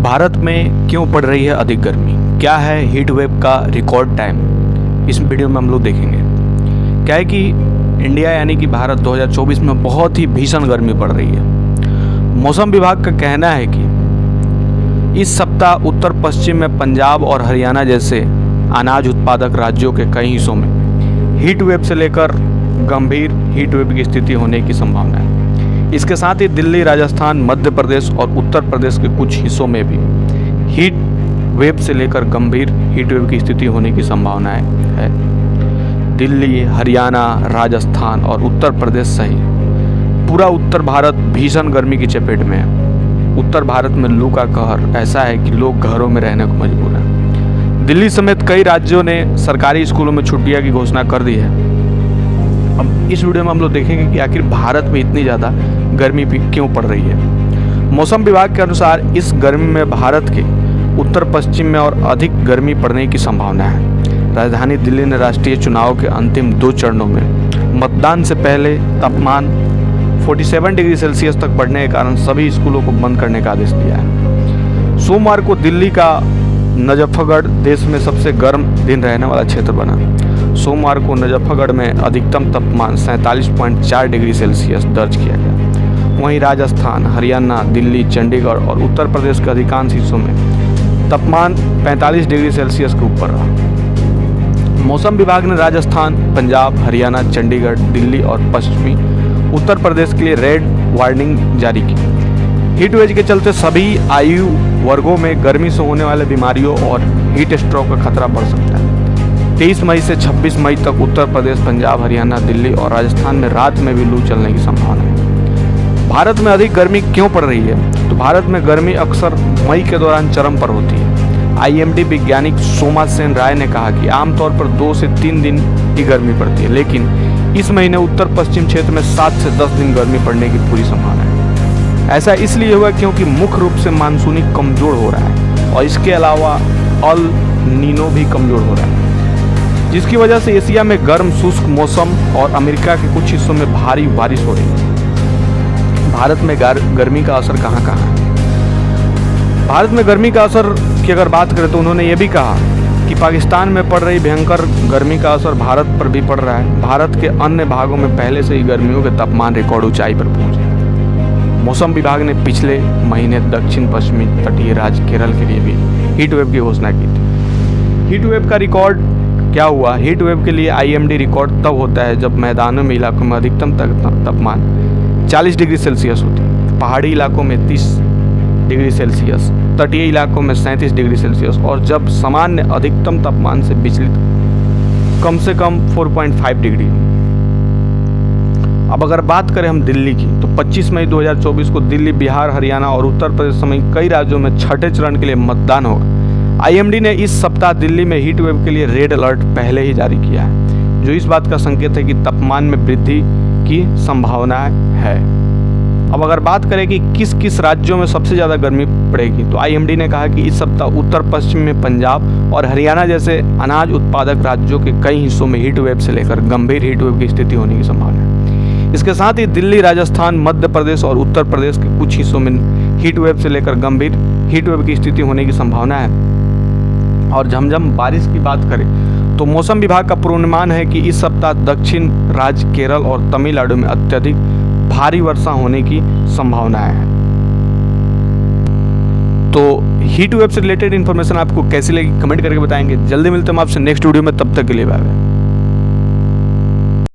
भारत में क्यों पड़ रही है अधिक गर्मी? क्या है हीट वेव का रिकॉर्ड टाइम? इस वीडियो में हम लोग देखेंगे। क्या है कि इंडिया यानी कि भारत 2024 में बहुत ही भीषण गर्मी पड़ रही है। मौसम विभाग का कहना है कि इस सप्ताह उत्तर पश्चिम में पंजाब और हरियाणा जैसे अनाज उत्पादक राज्यों के कई हिस्सों में हीट वेव से लेकर गंभीर हीट वेव की स्थिति होने की संभावना है। इसके साथ ही दिल्ली, राजस्थान, मध्य प्रदेश और उत्तर प्रदेश के कुछ हिस्सों में भी हीट वेव से लेकर गंभीर हीट वेव की स्थिति होने की संभावना है। दिल्ली, हरियाणा, राजस्थान और उत्तर प्रदेश सहित पूरा उत्तर भारत भीषण गर्मी की चपेट में है। उत्तर भारत में लू का कहर ऐसा है कि लोग घरों में रहने को मजबूर हैं। दिल्ली समेत कई राज्यों ने सरकारी स्कूलों में छुट्टियां की घोषणा कर दी है। अब इस वीडियो में हम लोग देखेंगे कि आखिर भारत में इतनी ज़्यादा गर्मी क्यों पड़ रही है। मौसम विभाग के अनुसार इस गर्मी में भारत के उत्तर पश्चिम में और अधिक गर्मी पड़ने की संभावना है। राजधानी दिल्ली ने राष्ट्रीय चुनाव के अंतिम 2 चरणों में मतदान से पहले तापमान 47 डिग्री सेल्सियस तक बढ़ने के कारण सभी स्कूलों को बंद करने का आदेश दिया है। सोमवार को दिल्ली का मुजफ्फरगढ़ देश में सबसे गर्म दिन रहने वाला क्षेत्र बना। सोमवार को मुजफ्फरगढ़ में अधिकतम तापमान 47.4 डिग्री सेल्सियस दर्ज किया गया। वहीं राजस्थान, हरियाणा, दिल्ली, चंडीगढ़ और उत्तर प्रदेश के अधिकांश हिस्सों में तापमान 45 डिग्री सेल्सियस के ऊपर रहा। मौसम विभाग ने राजस्थान, पंजाब, हरियाणा, चंडीगढ़, दिल्ली और पश्चिमी उत्तर प्रदेश के लिए रेड वार्निंग जारी की। हीट वेव के चलते सभी आयु वर्गों में गर्मी से होने वाले बीमारियों और हीट स्ट्रोक का खतरा बढ़ सकता है। 23 मई से 26 मई तक उत्तर प्रदेश, पंजाब, हरियाणा, दिल्ली और राजस्थान में रात में भी लू चलने की संभावना है। भारत में अधिक गर्मी क्यों पड़ रही है? तो भारत में गर्मी अक्सर मई के दौरान चरम पर होती है। आईएमडी वैज्ञानिक सोमा सेन राय ने कहा कि आमतौर पर 2 से 3 दिन की गर्मी पड़ती है, लेकिन इस महीने उत्तर पश्चिम क्षेत्र में 7 से 10 दिन गर्मी पड़ने की पूरी संभावना है। ऐसा इसलिए हुआ क्योंकि मुख्य रूप से मानसूनी कमजोर हो रहा है और इसके अलावा अल नीनो भी कमजोर हो रहा है, जिसकी वजह से एशिया में गर्म शुष्क मौसम और अमेरिका के कुछ हिस्सों में भारी बारिश हो रही है। भारत में गर्मी का असर कहाँ कहाँ है? भारत में गर्मी का असर की अगर बात करें तो उन्होंने ये भी कहा कि पाकिस्तान में पड़ रही भयंकर गर्मी का असर भारत पर भी पड़ रहा है। भारत के अन्य भागों में पहले से ही गर्मियों के तापमान रिकॉर्ड ऊंचाई पर पहुंचे। मौसम विभाग ने पिछले महीने दक्षिण पश्चिमी तटीय राज्य केरल के लिए भी हीट वेव की घोषणा की थी। हीट वेव का रिकॉर्ड क्या हुआ? हीट वेव के लिए आईएमडी रिकॉर्ड तब होता है जब मैदानों में इलाकों में अधिकतम तापमान 40 डिग्री सेल्सियस होती है, पहाड़ी इलाकों में 30 डिग्री सेल्सियस, तटीय इलाकों में 37 डिग्री सेल्सियस और जब सामान्य अधिकतम तापमान से विचलित कम से कम 4.5 डिग्री। अब अगर बात करें हम दिल्ली की तो 25 मई 2024 को दिल्ली, बिहार, हरियाणा और उत्तर प्रदेश समेत कई राज्यों में छठे चरण के लिए मतदान होगा। आईएमडी ने इस सप्ताह दिल्ली में हीट वेव के लिए रेड अलर्ट पहले ही जारी किया है, जो इस बात का संकेत है कि तापमान में वृद्धि की संभावना है। अब अगर बात करें कि किस किस राज्यों में सबसे ज़्यादा गर्मी पड़ेगी तो आईएमडी ने कहा कि इस सप्ताह उत्तर पश्चिम में पंजाब और हरियाणा जैसे अनाज उत्पादक राज्यों के कई हिस्सों में हीट वेव से लेकर गंभीर हीट वेव की स्थिति होने की संभावना है। इसके साथ ही दिल्ली, राजस्थान, मध्य प्रदेश और उत्तर प्रदेश के कुछ हिस्सों में हीट वेव से लेकर गंभीर हीट वेव की स्थिति होने की संभावना है। और झमझम बारिश की बात करें तो मौसम विभाग का पूर्वानुमान है कि इस सप्ताह दक्षिण राज्य केरल और तमिलनाडु में अत्यधिक भारी वर्षा होने की संभावना है। तो हीट वेव से रिलेटेड इन्फॉर्मेशन आपको कैसी लगी कमेंट करके बताएंगे। जल्दी मिलते हैं आपसे नेक्स्ट वीडियो में, तब तक के लिए बाय बाय।